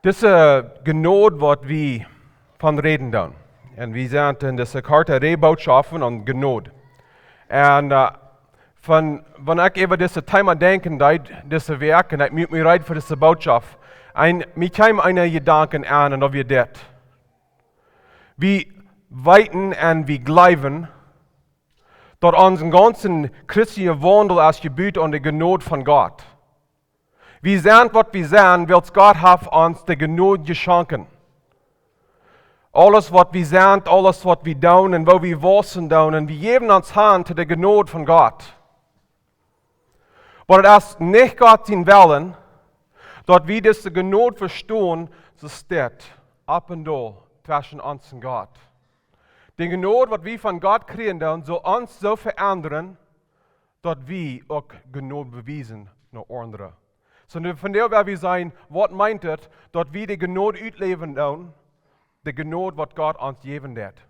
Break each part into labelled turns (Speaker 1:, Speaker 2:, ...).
Speaker 1: Diese Gnade, was wir von reden dann. Und wir sind in dieser Karte Rehbotschaften und Gnade. Und wenn ich über diese Thema denke, diese Werke, ich muss mich rein für diese Botschaft, mir kam eine Gedanken an und wir das. Wir weiten und wir glauben, dass unseren ganzen christlichen Wandel als Gebüt und die Gnade von Gott. Wir sind, was wir sind, weil Gott hat uns die Gnade geschenkt. Alles, was wir sind, alles, was wir tun und wo wir wissen tun, und wir geben uns Hand zu der Gnade von Gott. Aber es ist nicht Gott sein Willen, dass wir diese Gnade verstehen, so steht ab und da zwischen uns und Gott. Die Gnade, was wir von Gott kriegen, soll uns so verändern, dass wir auch Gnade beweisen nach anderen. So von der werden wir sein, was meint es, dass wir die Gnade ausleben tun, die Gnade, was Gott uns geben wird.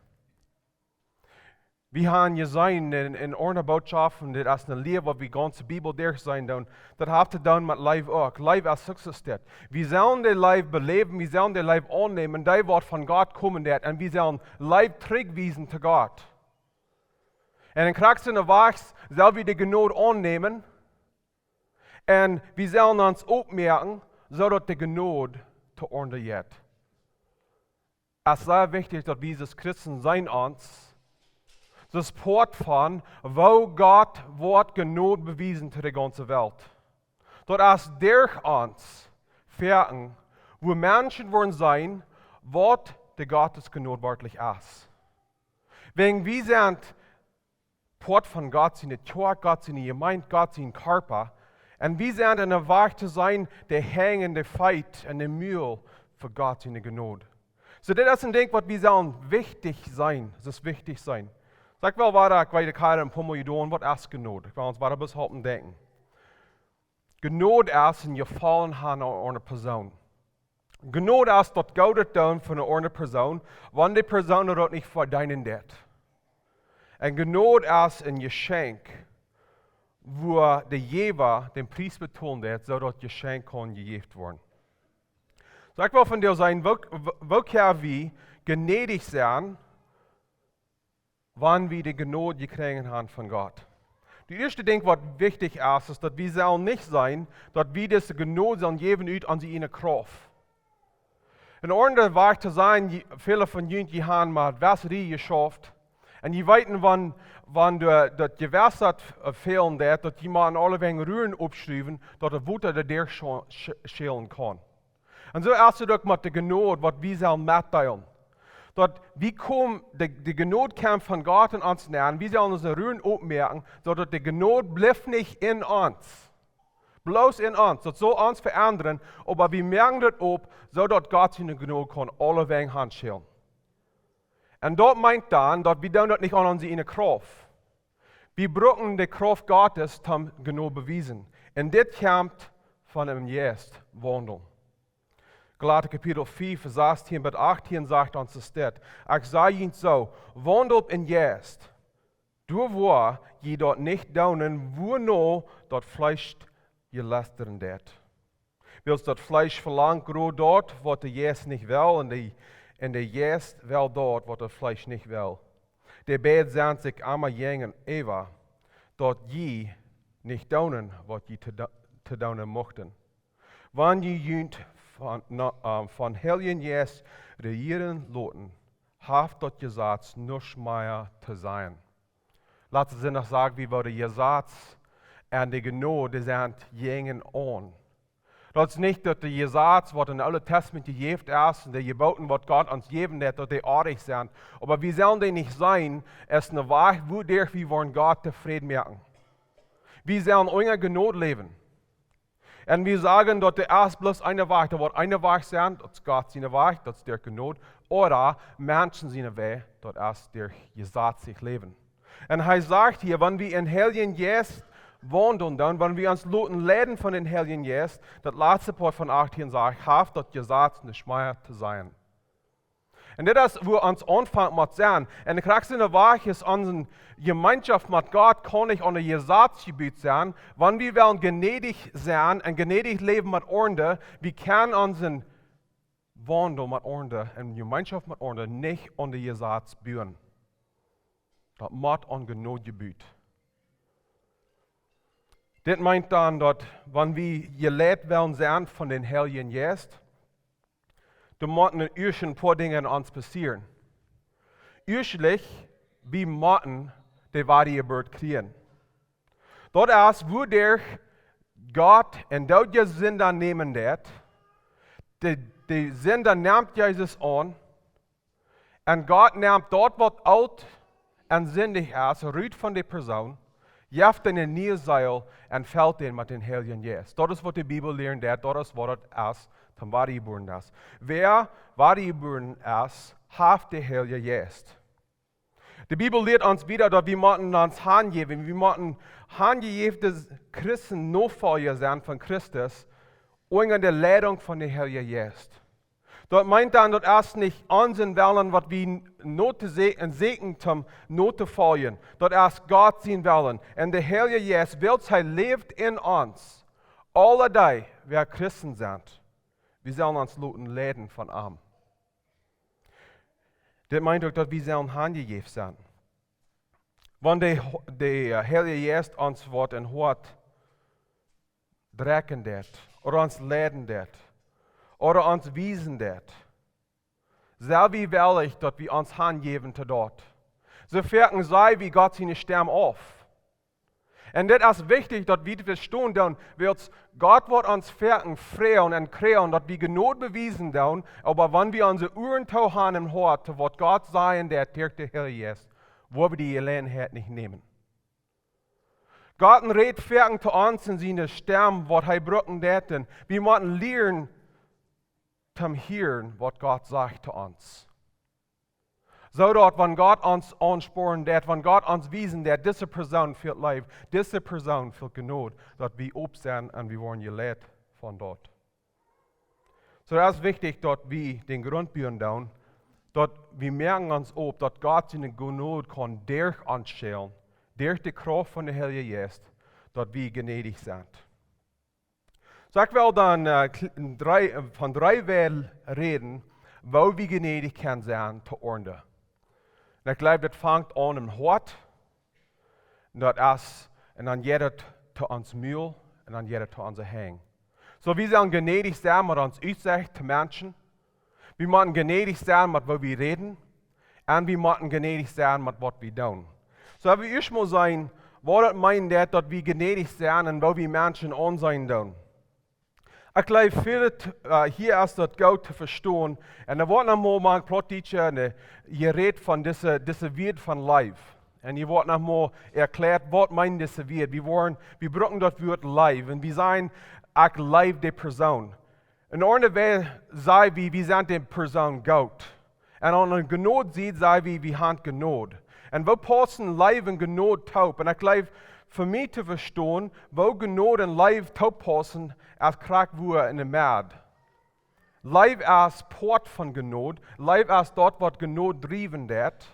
Speaker 1: Wir haben gesehen in einer Botschaft, und das ist eine Lehre, was wir ganze Bibel durch sein tun, das hat zu tun mit Leib auch. Leib als Success steht. Wir sollen den Leib beleben, wir sollen den Leib annehmen, das wird von Gott kommen wird, und wir sollen Leib zurückweisen zu Gott. Und in Kraft der Wachs sollen wir die Gnade annehmen, und wir sollen uns aufmerken, sodass die Gnade zu Ordnung wird. Es ist sehr wichtig, dass wir als Christen sein uns, das Port von, wo Gott wird Gnade bewiesen zu der ganzen Welt. Dass es durch uns fährten, wo Menschen wollen sein, was der Gottes Gnade wirklich ist. Wenn wir sind Port von Gott, seine Tor, Gott, seine Gemeinde, Gott, sein Körper, und wir sind in der Wahrheit zu sein, der hängende Feit und der Mühe für Gott seine Gnade. So das ist ein Ding, was wir sollen wichtig sein. Das ist wichtig sein. Sag wel waar ik weet keiner een paar doen, wat is Gnade? Ik wil ons daar bis halten denken. Gnade is in je vallen aan een persoon. Gnade is dat Gott het doen van een andere persoon, wanneer die persoon dat niet verdienen deed. En Gnade is een geschenk, wo de Geber den Preis betont hat, zodat het geschenk kan gegeven worden. So ik wil van dir zijn, welke wie gnädig zijn, wann wir die Gnade gekriegt haben von Gott. Die erste Ding, was wichtig ist, ist, dass wir sollen nicht sein, dass wir diese Gnade sollen geben an sie in Kraft. In Ordnung war zu sein, viele von ihnen die haben mal Wässerie geschafft. Und die weten, wann das Gewässer fehlen wird, dass die mal alle wegen Rühren abschreiben, dass der Wutter der schälen kann. Und so ist es auch mit der Gnade, was wir sollen mitteilen. Dat wie kommen, die Gnade kommt von Gott in uns näher, wir sollen unsere Rühren aufmerken, sodass die Gnade bleibt nicht in uns. Bloß in uns, das soll uns verändern, aber wir merken das auf, sodass Gott seine Gnade kann alle wegen handschellen. Und das meint dann, dass wir das nicht an unsere Kraft. Wir brauchen die Kraft Gottes, um Gnade beweisen. Und das kommt von einem Wandel. Galater Kapitel 4, Vers 16 bis 18 sagt uns das steht. Ich sage Ihnen so, wandelt in Geist. Du wo je dort nicht daunen, wo no dort Fleisch je lästern det. Willst dort Fleisch verlangt, grow dort, was der Geist nicht will, und der Geist will dort, was der Fleisch nicht will. Der beide sind sich einmal jängen, Eva, dort je nicht daunen, was je zu daunen mochten. Wann je jünt von Helien Jes regieren loten, haft dort Gesatz nicht mehr zu sein. Lassen Sie noch sagen, wie wurde Gesatz und die Gnade sind jängen an. Das ist nicht, dass die Gesatz, was in alle Testament gegeben ist, und die Geboten, was Gott uns geben hat, dass die artig sind. Aber wir sollen die nicht sein, es ist eine Wahrheit, wodurch wir wollen Gott zufrieden merken. Wir sollen ohne Gnade leben. Und wir sagen, dass der erst bloß eine Wahrheit, da wird eine Wahrheit sein, das ist Gott seine Wahrheit, das ist der Gnade, oder Menschen seine Wahrheit, das ist der Gesetz sich leben. Und er sagt hier, wenn wir in Heiligen Geist wandeln, dann, wenn wir uns leiden von den Heiligen Geist, das letzte Part von 18 sagt, haft das Gesetz nicht mehr zu sein. Und das ist, wo uns anfangen mit sein. Und die kraxende Wahrheit ist, unsere Gemeinschaft mit Gott kann nicht an der Gesetzgebiet sein. Wenn wir wollen gnädig sein und gnädig leben mit anderen, wir können unseren wandel met onder en gemeenschap met onder niet onder je zaad buren. Dat moet ongenot gebeurt. Dit meint dan dat, wanneer we geleid willen zijn van den Heiligen Geest, dan moeten eerst een paar dingen ons passieren. Eerstlich, we moeten de waarheid krijgen. Dat is, wo God en dat je zin dan nemen dat, de zin dan neemt Jezus aan, en God neemt dat wat oud en zindig is, ruit van de persoon, jeft in een nieuw zeil en vult in met den Heiligen Geest. Dat is wat de Bijbel leert, dat is wat het is, van waarheidsboeren is. Wer waarheidsboeren is, heeft de Heilige Geest. De Bijbel leert ons wieder, dat we moeten ons aangeven. We moeten aangegeven Christen navolger zijn van Christus, onder de leiding van de Heilige Geest. Dat meint dan, dat es nicht unseren Willen, wat we not te zeken zum not te volgen. Dat is Gott zijn Willen. En de Heilige Geest wil, hij leeft in ons. Alle die, wir Christen zijn. We zullen ons laten leiden van hem. Dit meint ook dat we zullen aangegeven zijn. Wanneer de Heilige Geest ons wordt en hoort, drekken dat, of ons leiden dat, of ons wijzen dat. Zal wie wellig dat we ons aangeven te dat. Zo verken zij wie Gott zijn stem af. En dit is wichtig dat we verstaan dan, want Gott wordt ons verken vreuen en kreuen, dat we genoeg bewijzen dan, aber wanneer we onze oren toe gaan en hoort, wat Gott sagen dat tegen de Heilige Geest, wo wir die Gelegenheit nicht nehmen. Gott redet verken zu uns in seine Stimme, was er brücken dat, und wir müssen lernen, zum Hören, was Gott sagt zu uns. So dass, wenn Gott uns ansporen dat, wenn Gott uns wiesen dat, diese Person führt Leben, diese Person führt Genot, dass wir aufsehen und wir wollen gelehrt von dort. So das ist wichtig, dass wir den Grund bauen down, dass wir merken uns ob, dass Gott seine Genot kann durch uns stellen, durch die Kraft von der Heiligen Geist, dass wir gnädig sind. So ich will dann von drei Wegen reden, wo wir gnädig können sein zu Orde. Und ich glaube, das fängt an im Hort, und dann geht es zu uns Mühl, und dann geht es zu unser Hang. So wir sollen gnädig sein mit uns Aussicht zu Menschen. Wir müssen gnädig sein mit was wir reden, und wir müssen gnädig sein mit was wir tun. So ich will erst mal sagen, was das meint, dass wir gnädig sind und wo wir Menschen ansehen tun. Ich glaube, viele hier ist das gut zu verstehen. Und da wird noch mal ein Protteacher, ihr redet von dieser Welt von Life. Und ihr wird noch mal erklärt, was meint diese Welt. Wir brauchen das Wort Life. Und wir sagen, ich live die Person. Und ohne Weise sagen wir sind die Person Gott. Und an der Genot sieht, sagen wir haben Genot. Und wo passen Life und Genot taub? Und ich glaube, für mich zu verstehen, wo Genot und Life taub passen, als krank wurde in der Merd. Life als Port von Genot, Life als dort, was Genot driven dat.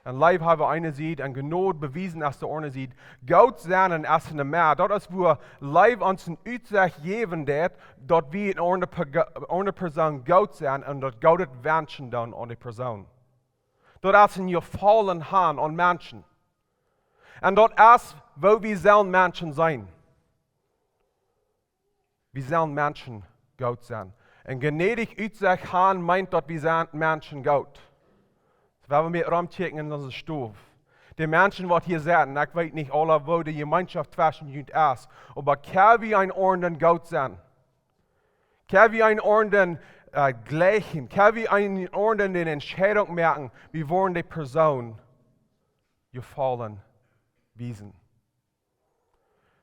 Speaker 1: Und Life haben wir eine sieht, und Genot bewiesen, als der eine sieht. Gott sein und als in der Merd, dort ist, wo Life uns ein Utsicht geben dat, dort wir in eine Person Gott sein, und dort Gott es wünschen dann an die Person. Dort ist in ihr fallen Hand an Menschen. Und dort ist, wo wir sollen Menschen sein. Wir sollen Menschen Gott sein. Und gnädig Utsicht haben meint, dass wir sind Menschen Gott. Wenn wir mit rumchecken in unserer Stube. Die Menschen, die hier sind, ich weiß nicht alle, wo die Gemeinschaft zwischen uns ist, aber kann wir ein ordentlichen Gott sein? Kann wir ein ordentlichen Gleichen? Kann wir eine ordentliche Entscheidung merken, wie wollen die Person gefallen wiesen?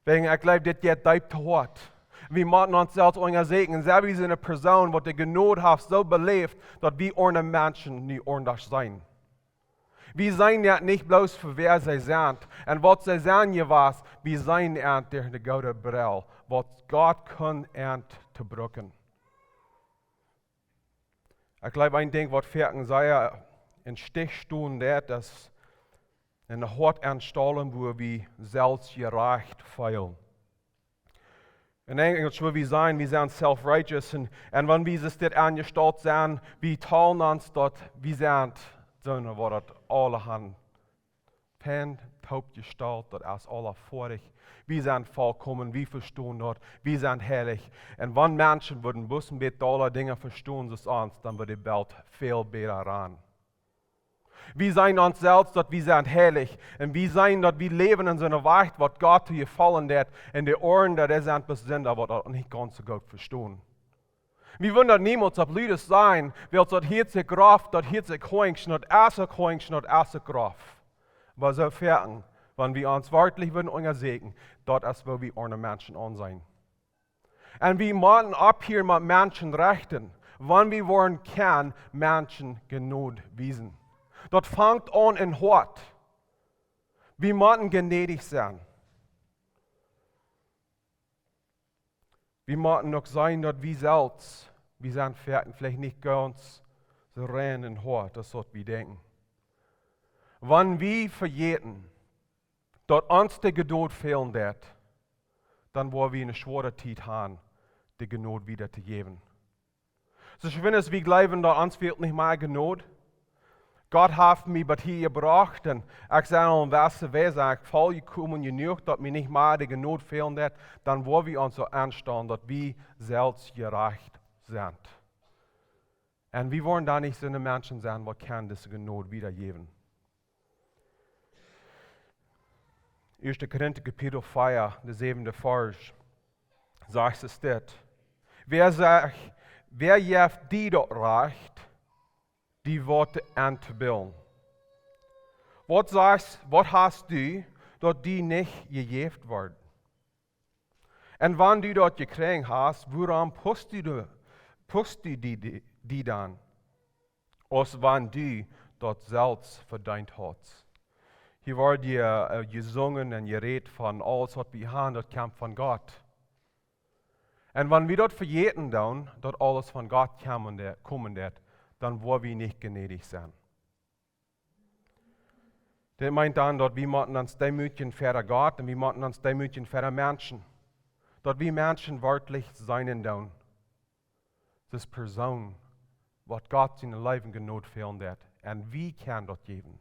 Speaker 1: Wegen, ich glaube, das geht deep zu hart. Wir müssen uns selbst segnen. Selbst eine Person, die die Genot hat, so belebt, dass wir ohne Menschen nicht ordentlich sein. Wir sind ja nicht bloß für wer sie sind. Und was sie sind, ja was, wir sind durch die Gute Brill, was Gott kann zu brücken. Ich glaube, ein Ding, was Ferken sei, in Stichstunden, dass in der Hort anstellen, wo wir selbst gerecht feilen. In Englisch will wir sind self-righteous und wenn wir es dort angestellt sind, wir teilen uns dort, wir sind so, wo das alle haben. Pen, taub gestellt, dort ist alle vorig. Wir sind vollkommen, wir verstehen dort, wir sind herrlich. Und wenn Menschen würden wissen, mit alle Dinge verstehen sie uns, dann wird die Welt viel besser ran. Wir sein uns selbst, dass wir sind herrlich. Und wir sein, dass wir leben in so einer Weise, was Gott hier fallen wird. Und die Ohren, die sind bestimmt, aber das nicht ganz so gut verstehen. Wir wollen das niemals auf Leute sein, weil das hier sich Kraft, das hier sich Hoingschen, das erste Kraft. Aber so fertig, wenn wir uns wörtlich würden Unger segnen, dort ist, wo wir ohne Menschen an sein. Und wir müssen ab hier mit Menschen rechten, wenn wir wollen, kann Menschen genug wiesen. Das fängt an in Hort. Wir müssen gnädig sein. Wir müssen auch sein, dass wir selbst, wir sind fertig, vielleicht nicht ganz so rein in Hort, das ist, was wir denken. Wenn wir verjäten, dass uns die Geduld fehlen wird, dann wollen wir eine schwere Zeit haben, die Geduld wieder zu geben. So schön ist, wir glauben, dass uns fehlt nicht mehr Geduld. Gott hat mich bei hier gebracht und ich sage in welcher Weise, ich vollkommen genug, dass mir nicht mehr die Geduld fehlen wird, dann wollen wir uns so anstellen, dass wir selbst gerecht sind. Und wir wollen da nicht so eine Menschen sein, die können diese Geduld wiedergeben. 1. Korinther Kapitel 4, der 7. Vers, sagt es dort. Wer sagt, wer jeft die dort recht, die Worte anzubilden. Was sagst, was hast du, dass die nicht gejeft werden? Und wenn du dort gekriegt hast, woran pust du die dann? Als wenn du dort selbst verdient hast. Hier wird gesungen und geredet von alles, was wir haben, das kommt von Gott. Und wenn wir dort verjäten, dann, dass alles von Gott kommen wird, dann wollen wir nicht gnädig sein. Das meint dann, dass wir uns demütigen für Gott und wir uns demütigen für Menschen. Dass wir Menschen wörtlich sein dann. Das ist Person, was Gott in Leben genug fehlen wird. Und wie kann das geben?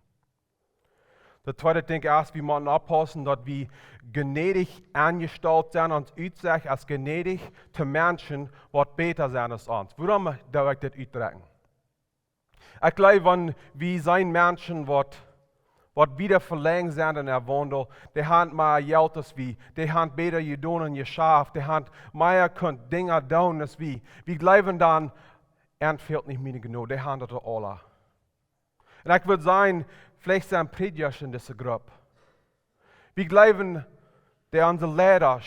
Speaker 1: Der zweite Ding ist, wir müssen aufpassen, dass wir gnädig angestellt sind und uns als gnädig zu Menschen, die besser sind als uns. Warum darf ich das ausdrücken? Ich glaube, wenn wir sein Menschen, die wieder verlängert sind in der Wandel, die haben mehr Geld als wir, die haben besser getan und geschafft, die haben mehr Dinge tun als wir. Wir glauben dann, fehlt nicht mehr genug, die haben das alle. Und ich würde sagen, vielleicht sind Prediger in dieser Gruppe. Wir glauben, dass unsere Lehrer,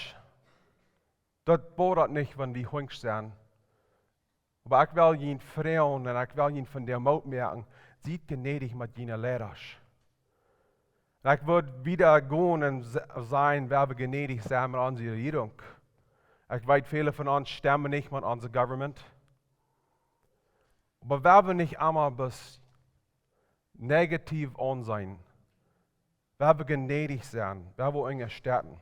Speaker 1: das bohrt nicht, wenn wir hungrig sind. Aber ich will ihn freuen und ich will ihn von der Mut merken, seid gnädig mit ihren Lehrern. Ich würde wieder gehen und sein, wer wir gnädig sind mit unserer Regierung. Ich weiß, viele von uns stimmen nicht mit unserem Government. Aber wer wir nicht einmal bis negativ an sein, wer wir gnädig sein, wer wir uns stärken.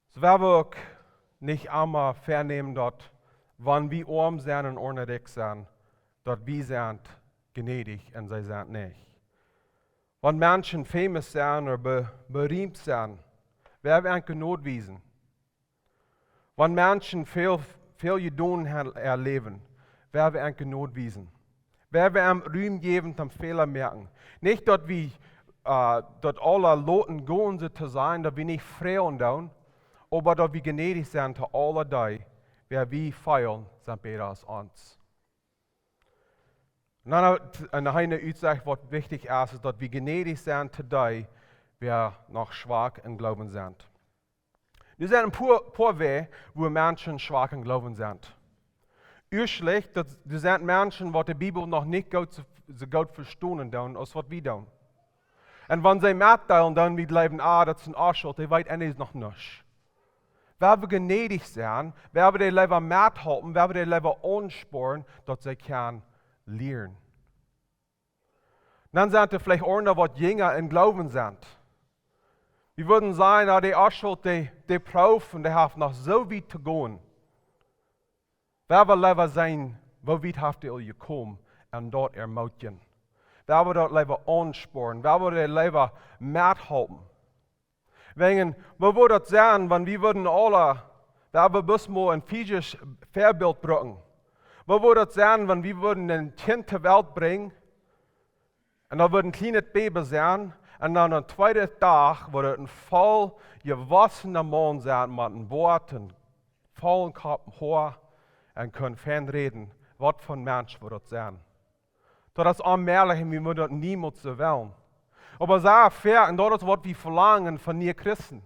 Speaker 1: So wer wir auch nicht einmal vernehmen, dass, wenn wir arm sind und unnötig sind, dass wir sind gnädig und sie sind nicht. Wenn Menschen famous sind oder berühmt sind, wer wir eigentlich Not wiesen. Wenn Menschen viel getan erleben, wer wir eigentlich Not wiesen. Wer wir am Ruhm geben, am Fehler merken. Nicht, dass wir, dass alle Leute gehen zu sein, dass wir nicht freuen tun, aber dass wir gnädig sind zu alle die, wer wir feiern, sind besser als uns. Und dann eine Aussage, was wichtig ist, dass wir gnädig sind zu die, wer noch schwach im Glauben sind. Wir sind ein paar Wege, wo Menschen schwach im Glauben sind. Ursprünglich, das sind Menschen, die die Bibel noch nicht so gut verstehen, als was wir tun. Und wenn sie mitteilen, dann wir glauben, das ist ein Arschloch, die weiß eines noch nicht. Wer wir gnädig sein, wer wir die Leben mithalten, wer wir die Leben ansporen, dass sie kann lernen. Dann sind es vielleicht andere, die jünger im Glauben sind. Wir würden sagen, ja, die Arschuld, die Prof, und die hat noch so weit zu gehen. Wer will lieber sein, wo weit habt ihr gekommen und dort ermutigen? Wer will dort lieber ansporen? Wer will lieber mithalten? Wegen, wo würde das sein, wenn wir würden alle, wer will bis mal ein physisches Vorbild bringen? Wo würde das sein, wenn wir würden ein Kind zur Welt bringen und da würde ein kleines Baby sein und dann am zweiten Tag würde ein voll gewassener Mann sein mit einem Bart und vollen Kopf Haar und können fan reden. Was für ein Mensch würde das sein? Das ist allmählich und wir müssen das niemals so wollen. Aber sehr fair, und das ist, was wir verlangen von ihr Christen.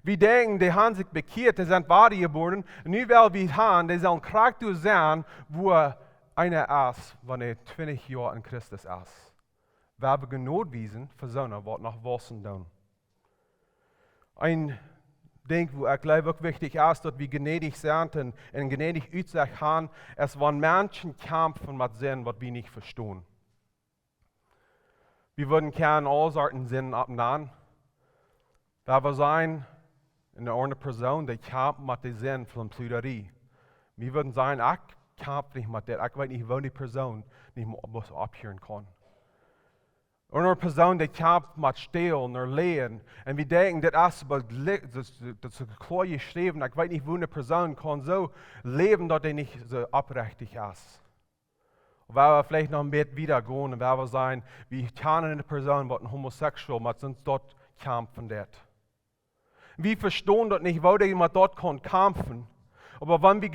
Speaker 1: Wir denken, die haben sich bekehrt, die sind wiedergeboren, und nu weil wir haben, die sollen Charakter sein, wo einer ist, wenn er 20 Jahre in Christus ist. Wir haben genug wiesen für so eine, was nach Wassen tun. Ein Ding, wo ich glaube, auch wichtig ist, dass wir gnädig sind und gnädig Aussicht haben, ist, wenn Menschen kämpfen mit Sinn, was wir nicht verstehen. Wir würden gerne alle Sorten Sinn abnehmen. Da wir sein, in einer Person, die kämpft mit dem Sinn von Plüderie. Wir würden sagen, ich kämpfe nicht mit dem, ich weiß nicht, wo die Person nicht mehr abhören kann. Eine Person, die kämpft mit Stehlen oder Lehen. Und wir denken, das ist klar geschrieben, ich weiß nicht, wo eine Person kann so leben, dass er nicht so abrechtig ist. Und wenn wir vielleicht noch ein bisschen wiedergehen und wenn wir sagen, wir kennen eine Person, die ein homosexuell ist, sind dort kämpfen dort. Wir verstehen dort nicht, wo jemand dort kann kämpfen. Aber wenn wir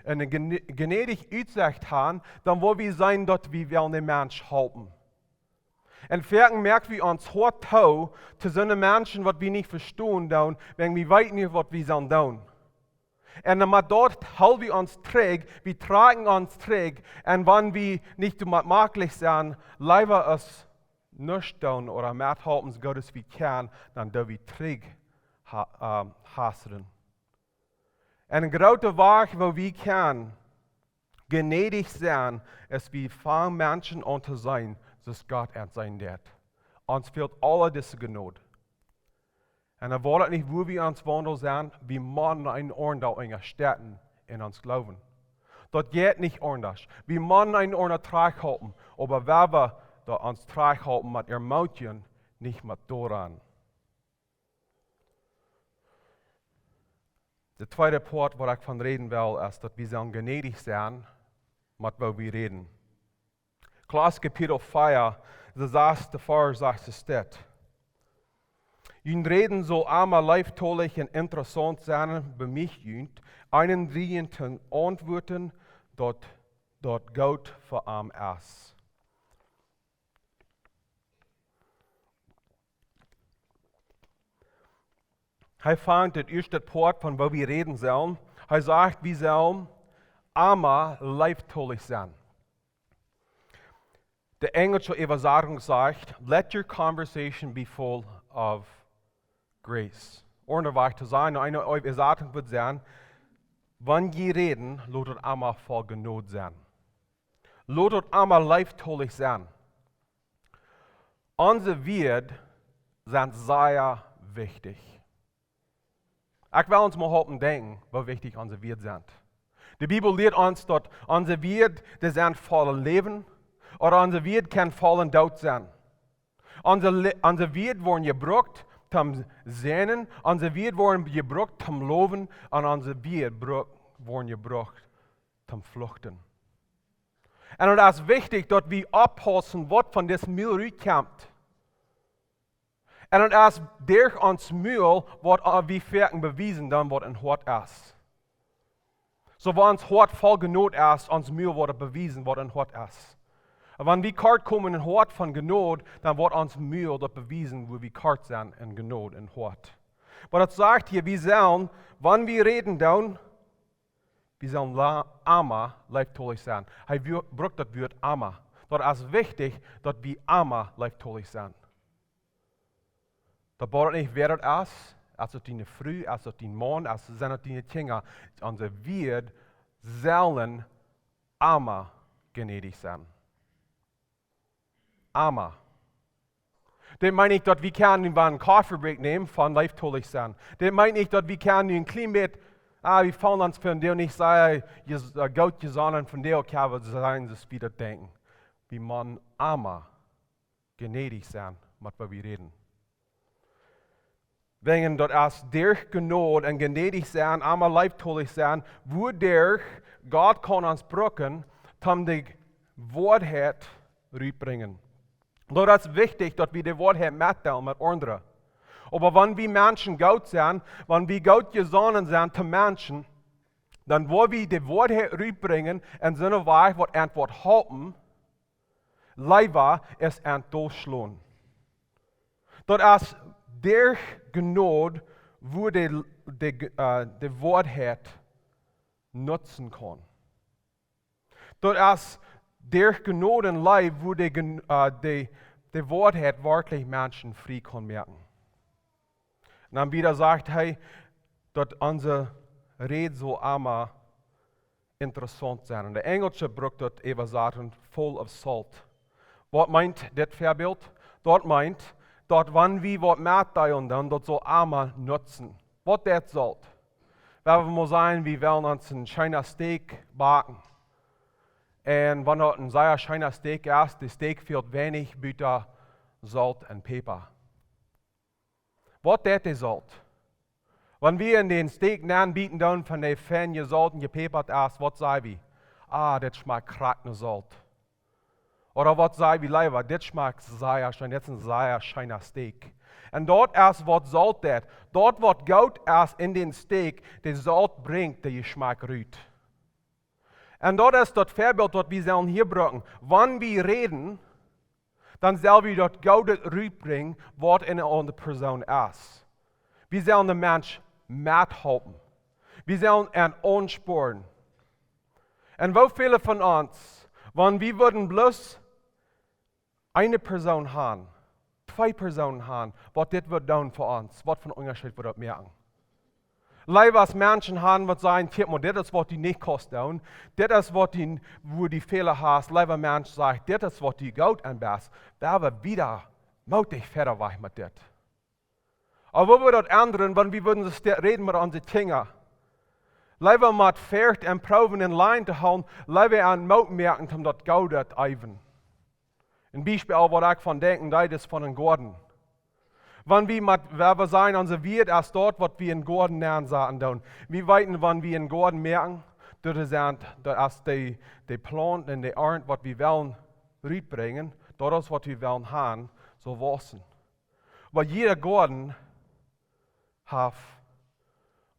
Speaker 1: eine gnädige Aussicht haben, dann wollen wir sein, dass wir den Menschen halten. Und vielleicht merken wir uns hart zu so einem Menschen, was wir nicht verstehen, wenn wir weit nicht, was wir sollen tun. Und dann dort halten wir uns träg, wir tragen uns träg, und wenn wir nicht möglich sind, lieber es nicht tun oder mehr halten, Gottes wie können, dann dürfen wir träg hassen. Und ein großer Weg, wo wir können, gnädig sein, ist, wie fangen Menschen an zu sein, dass Gott an sein wird. Uns fehlt alle diese Gnade. Und er wollte nicht, wo wir uns wandeln sind, wie man einen Ort in den Städten in uns glauben. Das geht nicht anders. Wir müssen einen Ort halten, aber wenn wir da uns halten mit Ermutigen, nicht mit daran. Der zweite Punkt, wo ich von reden will, ist, dass wir sollen gnädig sein, mit wo wir reden. Klaas Kapitel 4, de 6. Vers sagt es steht. Jün Reden soll einmal leiftolig und interessant sein, bei mich jünt, einen dringenden Antworten, dort Gott für am ist. Er fängt das erste Port, von wo wir reden sollen. Er sagt, wir sollen einmal leiftolig sein. Die englische Übersetzung sagt, let your conversation be full of grace. Ohne zu sein, eine Übersetzung wird sein, wenn wir reden, lasst einmal voll Gnade sein. Lasst einmal leiftolig sein. Unsere Werte sind sehr wichtig. Ich will uns mal heute denken, wie wichtig unsere Werte sind. Die Bibel lehrt uns, dass unsere Werte, die sind voller Leben, oder unser Wert kann voll Tod sein. Unser Wert werden gebraucht zum Sehnen, unser Wert werden gebraucht zum Loben, und unser Wert werden gebraucht zum Fluchten. Und es ist wichtig, dass wir abpassen, was von diesem Müll kommt. Und es ist durch uns Müll, was wir fertig bewiesen, dann was ein Hort ist. So, wenn uns Hort voll genug ist, uns Müll wird bewiesen, was ein Hort ist. Wenn wir kort kommen in Hort von Gnade, dann wird uns Mühe dort bewiesen, wo wir kort sind in Gnade in Hort. Aber das sagt hier, wir sollen, wenn wir reden, dann, wir sollen Amma leibtolich sein. Er braucht das Wort Amma. Das ist wichtig, dass wir Amma leibtolich sind. Das bedeutet nicht, wer das ist, als es deine Frau, als es dein Mann, als es deine Kinder. Unser Wert sollen Amma gnädig sein. Amma. Det meint nicht, dass wir können einen Kaffeebreak nehmen von leiftolig sein. Det meint nicht, dass wir können ein Klimat, wir fallen uns von dir und ich sage, Gott gesonnen von dir, okay, was sein, das wieder denken. Wie man armer, gnädig sein, mit was wir reden. Wegen dort als durch Gnade und gnädig sein, armer leiftolig sein, wo der Gott kann uns brücken, um die Wahrheit rüberbringen. Dort ist wichtig, dass wir die Wahrheit mitteilen mit anderen. Aber wenn wir Menschen Gott sind, wenn wir Gott gesonnen sind zu Menschen, dann wollen wir die Wahrheit rüberbringen in so einer Weise, was Antwort halten, leider ist durchschlagen. Dort ist der Gnade, wo die Wahrheit nutzen kann. Dort ist der Gnade in Leib, wo die Wahrheit wirklich Menschen frei kann merken. Und dann wieder sagt, hey, dass unsere Rede so einmal interessant sein. Und der Englische braucht dort eben sagen, full of salt. Was meint das Vorbild? Dort meint, dass wenn wir was mitteilen, dann das so einmal nutzen. Was das soll. Wenn wir mal sagen, wir wollen uns ein schöner Steak backen. Und wenn das ein sehr schöner Steak ist, das Steak fehlt wenig Butter, Salz und Pfeffer. Was das soll. Wenn wir in den Steak anbieten dann von den fein gesalten, gepeppert ist, was sagen wir? Das schmeckt krackende Salz. Oder was sagen wir lieber? Das schmeckt sehr schön, das ist ein sehr schöner Steak. Und dort ist, was Salz das? Dort, was Gott ist in den Steak, der Salz bringt, der Geschmack rührt. Und dort ist das Vorbild, das wir sollen hier brauchen. Wenn wir reden, dann sollen wir dort Gott rüberbringen, was in einer Person ist. Wir sollen den Mensch mithalten. Wir sollen ihn ansporen. Und wo viele von uns, wenn wir würden bloß eine Person haben, 2 Personen haben, was das wird tun für uns, was für einen Unterschied wird das merken. Leider als Menschen haben, was sagen, das ist, was die nicht kosten, das ist, wo die Fehler hast. Leider Mensch sagt, das ist, was die Gott anbasst. Da wir wieder mutig fertig war mit das. Aber wo wir das anderen, wenn wir würden reden mit unseren Kindern, leider mit Pferd und Proben in Line zu hauen, leider an Mut merken, um das Gott zu eiven. Ein Beispiel, was ich von denken, das ist von den Gordon. Wenn wir sagen, unser Wirt ist dort, was wir in Gordon lernen sagen. Wir weiten, wenn wir in Gordon merken, das ist die Plant und die Ernte, was wir wollen rüberbringen, das ist, was wir wollen haben, so wachsen. Weil jeder Gordon hat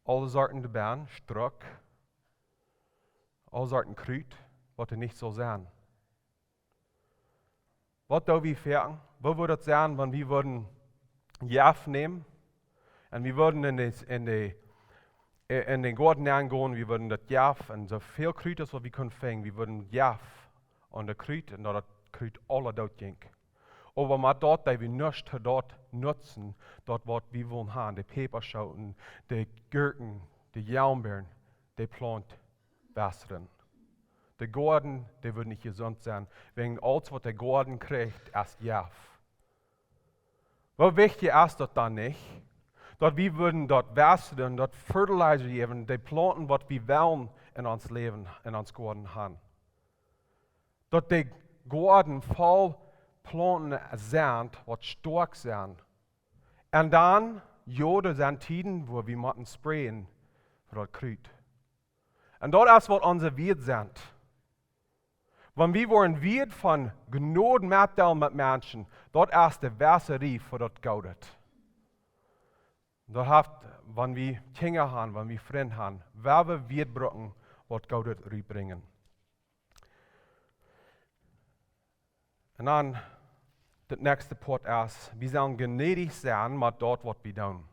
Speaker 1: alle Sorten der Beeren, Struck, alle Sorten Krüt, was nicht so sein. Was da wir fertig? Wo würde es sein, wenn wir würden Jaff nehmen und wir würden in den Garten gehen, wir würden das Jaff und so viel Krüt, was wir können fangen, wir würden Jaff und das Krüt und das Krüt alle dort gehen. Aber mit dort, da wir nicht dort nutzen, dort was wir wollen haben, die Peperschoten, die Gurken, die Jaumbeeren, die Plant wässern. Der Garten, der wird nicht gesund sein, wegen alles, was der Garten kriegt, ist Jaff. Wie wichtig ist das dann nicht? Dass wir würden dort wässern, dort Fertilizer geben, die Planten, was wir wollen in uns Leben, in uns Garten haben. Dass die Garten voll Planten sind, was stark sind. Und dann, das sind Tiden, wo wir müssen sprayen für das Krüt. Und das ist, was unsere Wert sind. Wenn wir wollen Wert von Gnade mitteilen mit Menschen, dort ist die Wässerie für das Gaudet. Dort wenn wir Kinder haben, wenn wir Freunde haben, wer wir Wert brauchen, was Gaudet rüberbringen. Und dann, der nächste Punkt ist, wir sollen gnädig sein mit dort, was wir tun.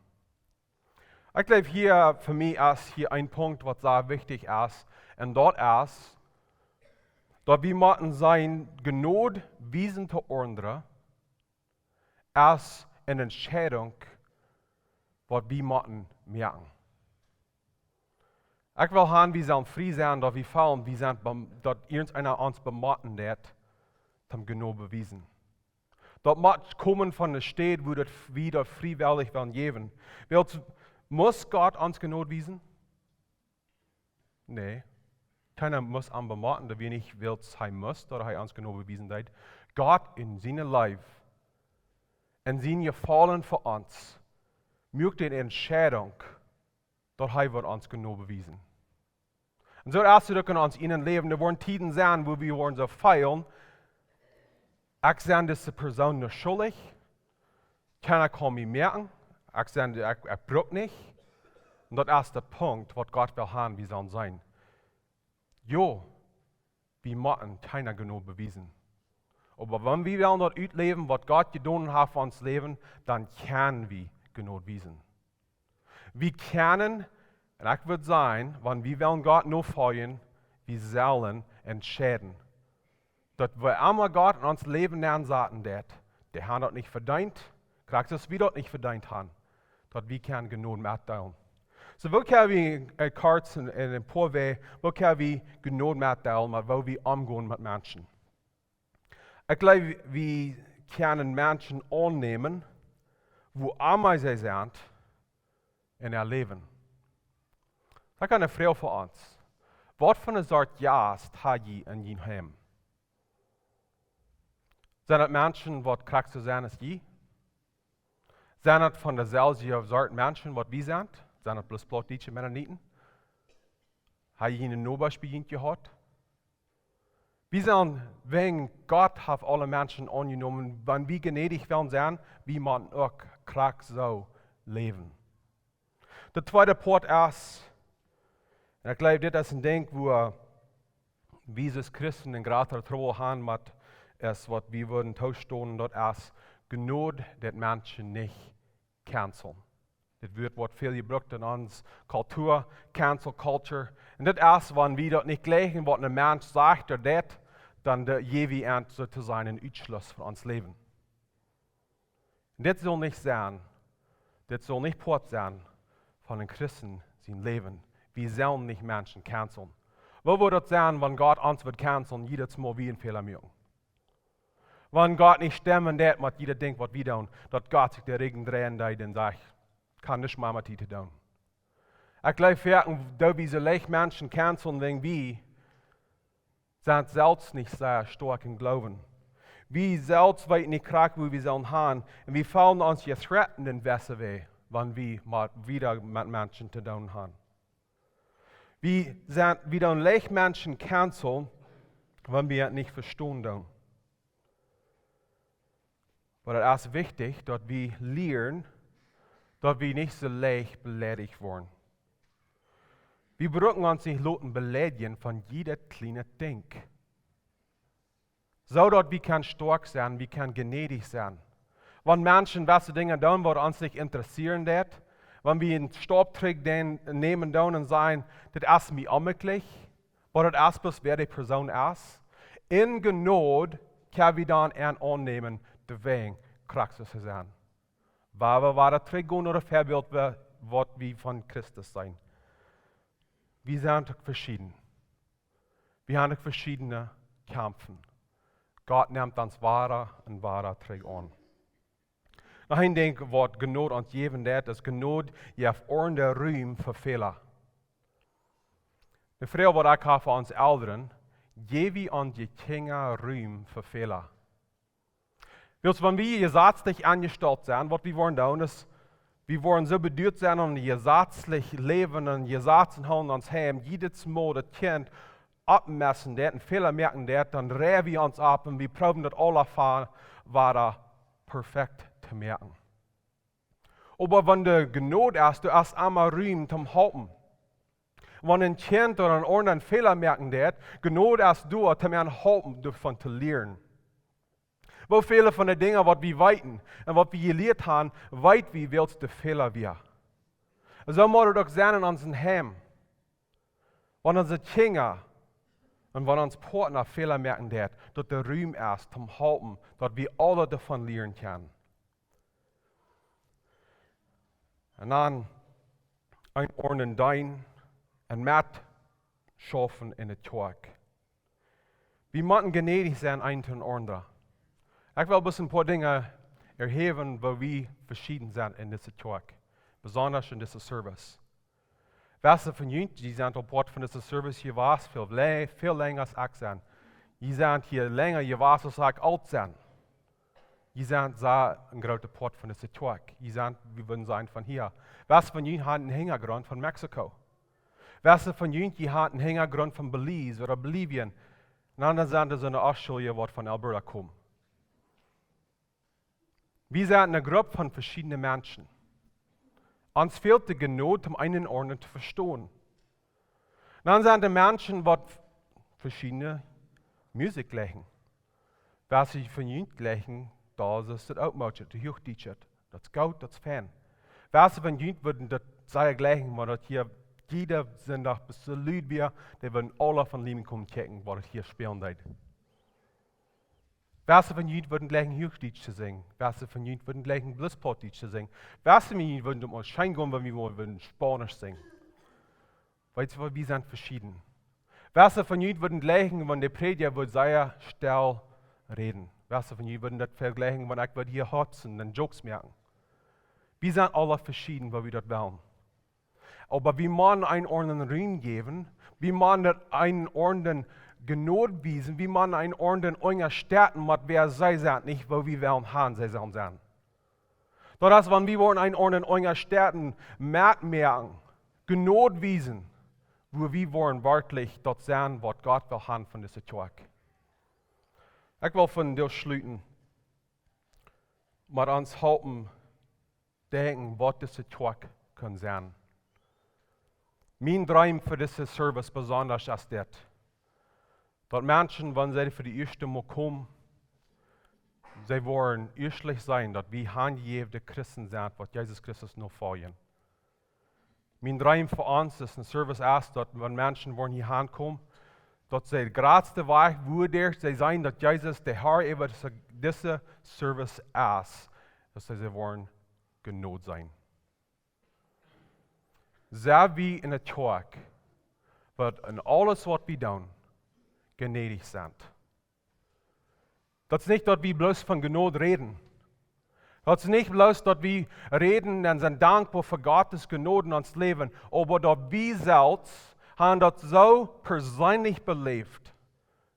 Speaker 1: Ich glaube, hier für mich ist hier ein Punkt, was sehr wichtig ist, und dort ist, dass wir müssen sein Gnade wiesen zu anderen, als eine Entscheidung, was wir müssen merken. Ich will haben, wir sollen frei sein, dass wir fallen, dass irgendeiner uns bematten hat, zum Gnade bewiesen. Dat moet kommen von der Stadt, wo das wieder freiwillig werden geben. Muss Gott uns Gnade wiesen? Nee. Keiner muss an bematen, dass wir nicht sein muss, oder er uns Gnade bewiesen hat. Gott in seinem Leben, in seinem Gefallen für uns, mögt die Entscheidung, dass er wird uns Gnade bewiesen. Und so erst du in uns ihnen leben, da wollen Tiden sein, wo wir wollen so feiern, ich sage, diese Person nicht schuldig, keiner kann mich merken, ich sage, ich brauche nicht. Und das ist der Punkt, was Gott will haben, wie soll sein. Jo, wir müssen keiner genug bewiesen. Aber wenn wir wollen dort ausleben, was Gott getan hat für uns Leben, dann können wir genug wiesen. Wir können, und ich würde sagen, wenn wir wollen Gott nur folgen, wir sollen entscheiden. Dass wir einmal Gott in uns Leben lernen sagten, der hat das nicht verdient, kriegt es wir dort nicht verdient haben, dass wir können genug mitteilen. So, wo können wir kurz in ein paar Wege, wo können wir genug mitteilen, wo wir umgehen mit Menschen? Ich glaube, wir können Menschen annehmen, wo einmal sie sind, in ihr Leben. Das ist eine Frage für uns. Was für eine Sorte Jast hat ihr in ihrem Heim? Sind das Menschen, die krank zu sein als je? Sind das von derselben Sorte Menschen, die wir sind? Sind das bloß deutsche Mennoniten? Haben ihr ein Beispiel gehabt? Wir sind, wenn Gott hat alle Menschen angenommen, wenn wir gnädig werden sein, wie man auch krank so leben. Der zweite Punkt ist, und ich glaube, das ist ein Ding, wo wir als Christen in großer Trauer haben, mit ist, was wir würden tauschen, das ist Gnade, das Menschen nicht canceln. Das wird, was viel gebraucht in unserer Kultur, Cancel Culture. Und das ist, wenn wir das nicht gleichen, was ein Mensch sagt oder das, dann der jeweils sozusagen ein Ausschluss für uns Leben. Und das soll nicht sein, das soll nicht Port sein von den Christen, sein Leben. Wir sollen nicht Menschen canceln. Wo wird das sein, wenn Gott uns wird canceln, jedes Mal wie ein Fehler machen? Wenn Gott nicht stemmen wird, was jeder denkt, was wir tun, dass Gott sich der Regen drehen, dann sagt, kann nicht mal mit dir tun. Ich glaube, da wir so leicht Menschen canceln, wegen wir, sind selbst nicht sehr stark im Glauben. Wir selbst weit nicht krank, wo wir sollen haben. Und wir fallen uns jetzt retten in Wässer weh, wenn wir wieder mit Menschen zu tun haben. Wir sind wieder leicht Menschen canceln, wenn wir nicht verstehen. Aber es ist wichtig, dass wir lernen, dass wir nicht so leicht beleidigt werden. Wir brauchen uns nicht beleidigen von jeder kleinen Ding. So, dass wir können stark sein, wir können gnädig sein. Wenn Menschen welche Dinge tun, die uns nicht interessieren, wenn wir einen Staubtrick nehmen und sagen, das ist mir unmöglich, oder das ist bloß, wer die Person ist, in Gnade können wir dann annehmen, deswegen Christus zu sein. Weil wir das Trick oder Vorbild, was wir von Christus sein. Wir sind verschieden. Wir haben verschiedene Kämpfe. Gott nimmt uns wahrer und wahrer Trick an. Noch ein Ding, was Gnade uns geben wird, ist Gnade, ihr ordentliche Ruhm für Fehler. Die Frage, was ich habe für uns Eltern, gebe uns die Kinder Ruhm für Fehler. Wenn wir gesetzlich angestellt sind, was wir wollen tun, ist, wir wollen so bedeutet sein und gesetzlich leben und Gesetze haben uns heim. Jedes Mal das Kind abmessen, und Fehler merken, dann drehen wir uns ab und wir probieren das alle war perfekt zu merken. Aber wenn du Gnade hast, du hast einmal Ruhm zum Halten. Wenn ein Kind oder ein anderen Fehler merken, Gnade hast du, um ein Halten davon zu lernen. Wo viele von den Dingen, was wir weiten und was wir gelehrt haben, weit wie willst du Fehler wir. So muss es doch sein in unserem Heim. Wenn unsere Kinder und wenn uns Partner Fehler merken, dass der Ruhm ist zum Halten, dass wir alle davon lernen können. Und dann einordnen dein und mit schaffen in der Tag. Wir müssen gnädig sein, ein zu anderen. Ich will ein paar Dinge erheben, wo wir verschieden sind in dieser Tag. Besonders in dieser Service. Welche von Ihnen, die sind auf Bord von dieser Service hier war, viel länger als ich sind. Die sind hier länger, hier war als ich alt sind. Die sind so ein großer Part von dieser Tag. Die sind, wir würden sein von hier. Welche von Ihnen haben einen Hintergrund von Mexiko? Welche von Ihnen die haben einen Hintergrund von Belize oder Bolivien? Und andere sind so eine Ausschule, die von Alberta kommen. Wir sind eine Gruppe von verschiedenen Menschen. Uns fehlt die Gnade, um einen Ordnung zu verstehen. Dann sind die Menschen, die verschiedene Musik legen. Was sie von ihnen legen, das ist das Outmatchen, das Hochdeutsch. Das ist gut, das ist fein. Was sie von ihnen würden das sagen legen, weil das hier jeder sind doch bis zu Leute wir, die würden alle von Leben kommen checken, was das hier spielen wird. Was von ihnen würden legen Hochdeutsch zu singen? Was von ihnen würden legen Blissportdeutsch zu singen? Was von ihnen würden um uns Schein gehen, wenn wir würden Spanisch singen? Weißt du, wir sind verschieden. Was von ihnen würden legen, wenn der Prediger würde sehr still reden? Was von ihnen würden das vergleichen, wenn ich hier hotzen und Jokes merken? Wir sind alle verschieden, weil wir das wollen. Aber wir müssen einen ordentlichen Raum geben, wir müssen einen ordentlichen Gnade wiesen, wie man einen ordentlichen Unger starten mit wer sie sind, nicht wo wir wollen haben, sie sollen sein. Das wenn wir wollen einen ordentlichen Unger starten, merken, Gnade wiesen, wo wir wollen wirklich dort sein, was Gott will haben von dieser Tag. Ich will von dir schließen, mit uns helfen, denken, was diese Tag kann sein. Mein Traum für diese Service besonders ist das. Dass Menschen, wenn sie für die erste Mal kommen, sie wollen ehrlich sein, dass wir handjebende Christen sind, was Jesus Christus noch folgen. Mein Traum für uns ist ein Service erst, dass wenn Menschen wollen hier ankommen, dass sie der größte Weg würde sie sein, dass Jesus der Herr über diese Service ist, dass sie wollen Gnade sein. Sehr wie in der Tag, wird in alles, was wir tun, gnädig sind. Das ist nicht, dass wir bloß von Gnade reden. Das ist nicht bloß, dass wir reden und sind dankbar für Gottes Gnade in uns Leben, aber dass wir selbst haben das so persönlich belebt,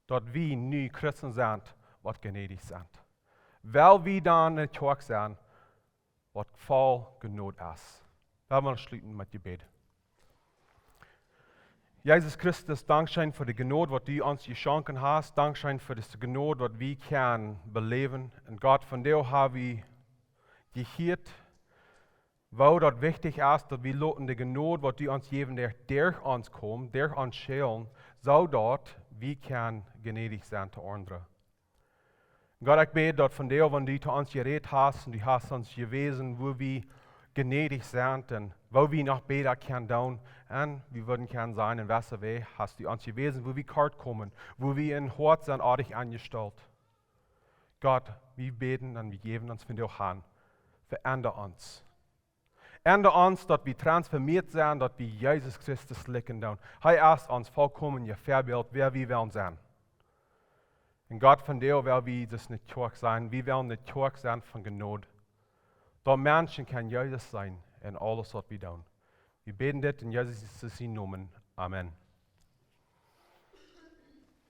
Speaker 1: dass wir nie Christen sind, was gnädig sind. Weil wir dann in der Tag sind, was voll Gnade ist. Wir wollen schließen mit Gebet. Jesus Christus, Dankeschön für die Gnade, was du uns geschenkt hast. Dankeschön für die Gnade, was wir können beleben. Und Gott, von dir haben wir gehört, wo das wichtig ist, dass wir lassen die Gnade, was du uns geben, der durch uns kommt, durch uns schälen, so dort wir können gnädig sein zu anderen. Gott, ich bete, dass von dir, wenn du zu uns geredet hast und du hast uns gewesen, wo wir gnädig sind und wo wir noch besser können tun. Und wir würden gerne sein, in welcher Weg hast du uns gewesen, wo wir kalt kommen, wo wir in Hort sind, artig angestellt. Gott, wir beten und wir geben uns von dir an. Verändere uns. Ändere uns, dass wir transformiert sind, dass wir Jesus Christus licken tun. Hei erst uns vollkommen ihr Vorbild, wer wir wollen sein. Und Gott, von dir will wir das nicht Tag sein. Wir wollen nicht Tag sein von Gnade. Da Menschen kann Jesus sein in alles, was wir tun. Wir beten das in Jesus' Namen. Amen.